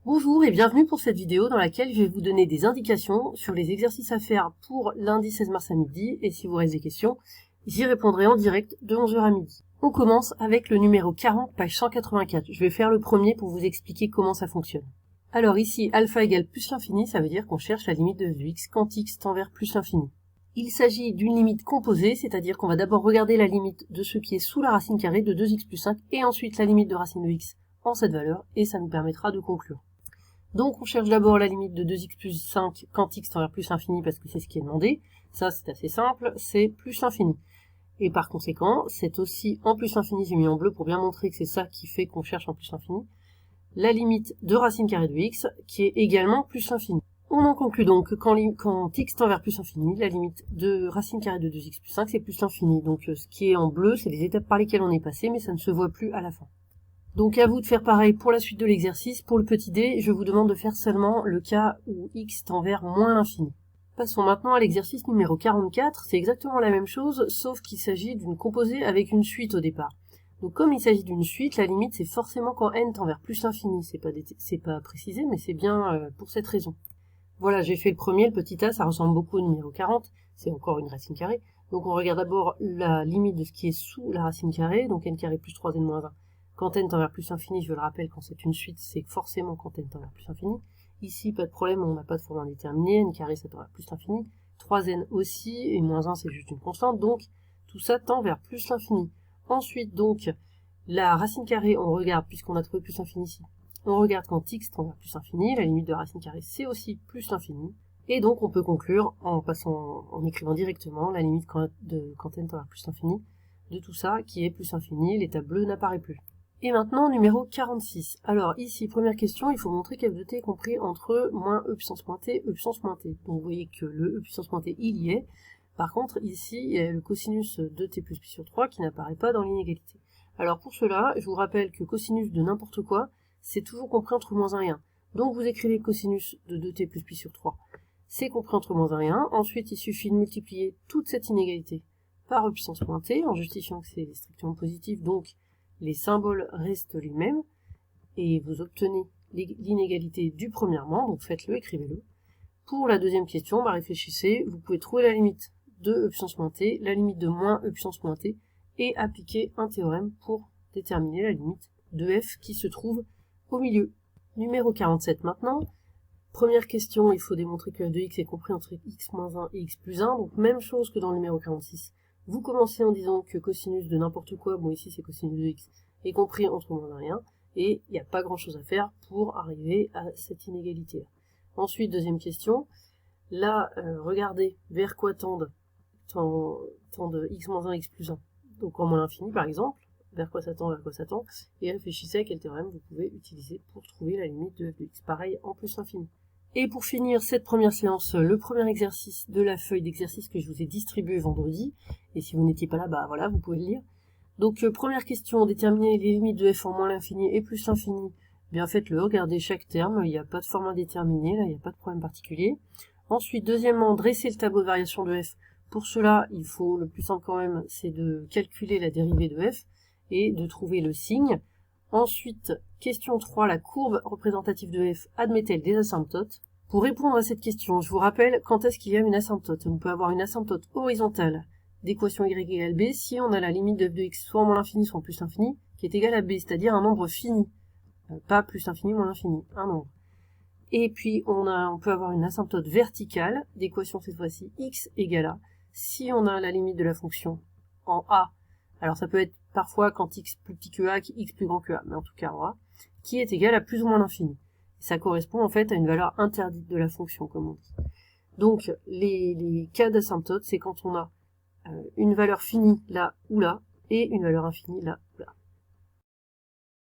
Bonjour et bienvenue pour cette vidéo dans laquelle je vais vous donner des indications sur les exercices à faire pour lundi 16 mars à midi, et si vous avez des questions, j'y répondrai en direct de 11h à midi. On commence avec le numéro 40, page 184. Je vais faire le premier pour vous expliquer comment ça fonctionne. Alors ici, alpha égale plus l'infini, ça veut dire qu'on cherche la limite de f de x quand x tend vers plus l'infini. Il s'agit d'une limite composée, c'est-à-dire qu'on va d'abord regarder la limite de ce qui est sous la racine carrée de 2x plus 5, et ensuite la limite de racine de x en cette valeur, et ça nous permettra de conclure. Donc on cherche d'abord la limite de 2x plus 5 quand x tend vers plus l'infini parce que c'est ce qui est demandé. Ça c'est assez simple, c'est plus l'infini. Et par conséquent, c'est aussi en plus l'infini, j'ai mis en bleu pour bien montrer que c'est ça qui fait qu'on cherche en plus l'infini, la limite de racine carrée de x qui est également plus l'infini. On en conclut donc que quand x tend vers plus l'infini, la limite de racine carrée de 2x plus 5 c'est plus l'infini. Donc ce qui est en bleu, c'est les étapes par lesquelles on est passé, mais ça ne se voit plus à la fin. Donc à vous de faire pareil pour la suite de l'exercice. Pour le petit d, je vous demande de faire seulement le cas où x tend vers moins l'infini. Passons maintenant à l'exercice numéro 44. C'est exactement la même chose, sauf qu'il s'agit d'une composée avec une suite au départ. Donc comme il s'agit d'une suite, la limite c'est forcément quand n tend vers plus l'infini. C'est pas précisé, mais c'est bien pour cette raison. Voilà, j'ai fait le premier, le petit a, ça ressemble beaucoup au numéro 40. C'est encore une racine carrée. Donc on regarde d'abord la limite de ce qui est sous la racine carrée, donc n carré plus 3n moins 1. Quand n tend vers plus l'infini, je le rappelle, quand c'est une suite, c'est forcément quand n tend vers plus l'infini. Ici, pas de problème, on n'a pas de forme indéterminée, n carré ça tend vers plus l'infini. 3n aussi, et moins 1 c'est juste une constante, donc tout ça tend vers plus l'infini. Ensuite, donc, la racine carrée, on regarde, puisqu'on a trouvé plus l'infini ici, on regarde quand x tend vers plus l'infini, la limite de racine carrée c'est aussi plus l'infini, et donc on peut conclure en écrivant directement la limite quand n tend vers plus l'infini de tout ça qui est plus l'infini, l'état bleu n'apparaît plus. Et maintenant, numéro 46. Alors ici, première question, il faut montrer qu'f de t est compris entre moins e puissance moins t, e puissance moins t. Donc vous voyez que le e puissance moins t, il y est. Par contre, ici, il y a le cosinus de t plus pi sur 3 qui n'apparaît pas dans l'inégalité. Alors pour cela, je vous rappelle que cosinus de n'importe quoi, c'est toujours compris entre moins 1 et 1. Donc vous écrivez cosinus de 2t plus pi sur 3, c'est compris entre moins 1 et 1. Ensuite, il suffit de multiplier toute cette inégalité par e puissance moins t, en justifiant que c'est strictement positif, donc les symboles restent les mêmes, et vous obtenez l'inégalité du premièrement, donc faites-le, écrivez-le. Pour la deuxième question, réfléchissez, vous pouvez trouver la limite de e puissance moins t, la limite de moins e puissance moins t, et appliquer un théorème pour déterminer la limite de f qui se trouve au milieu. Numéro 47 maintenant. Première question, il faut démontrer que f de x est compris entre x moins 1 et x plus 1, donc même chose que dans le numéro 46. Vous commencez en disant que cosinus de n'importe quoi, bon ici c'est cosinus de x, est compris entre moins 1 et 1, et il n'y a pas grand chose à faire pour arriver à cette inégalité-là. Ensuite, deuxième question, là, regardez vers quoi tendent x moins 1 et x plus 1. Donc en moins l'infini par exemple, vers quoi ça tend, et réfléchissez à quel théorème vous pouvez utiliser pour trouver la limite de f de x. Pareil, en plus l'infini. Et pour finir cette première séance, le premier exercice de la feuille d'exercice que je vous ai distribué vendredi, et si vous n'étiez pas là, voilà, vous pouvez le lire. Donc première question, déterminer les limites de f en moins l'infini et plus l'infini. Bien faites-le, regardez chaque terme, il n'y a pas de forme indéterminée, là il n'y a pas de problème particulier. Ensuite, deuxièmement, dresser le tableau de variation de f. Pour cela, il faut, le plus simple quand même, c'est de calculer la dérivée de f et de trouver le signe. Ensuite, question 3, la courbe représentative de f admet-elle des asymptotes? Pour répondre à cette question, je vous rappelle quand est-ce qu'il y a une asymptote. On peut avoir une asymptote horizontale d'équation y égale b si on a la limite de f de x soit en moins l'infini soit en plus l'infini qui est égale à b, c'est-à-dire un nombre fini. Pas plus l'infini moins l'infini, un nombre. Et puis on peut avoir une asymptote verticale d'équation cette fois-ci x égale a si on a la limite de la fonction en a. Alors ça peut être parfois quand x plus petit que a, x plus grand que a, mais en tout cas en a, qui est égal à plus ou moins l'infini. Ça correspond en fait à une valeur interdite de la fonction, comme on dit. Donc les cas d'asymptote, c'est quand on a une valeur finie là ou là, et une valeur infinie là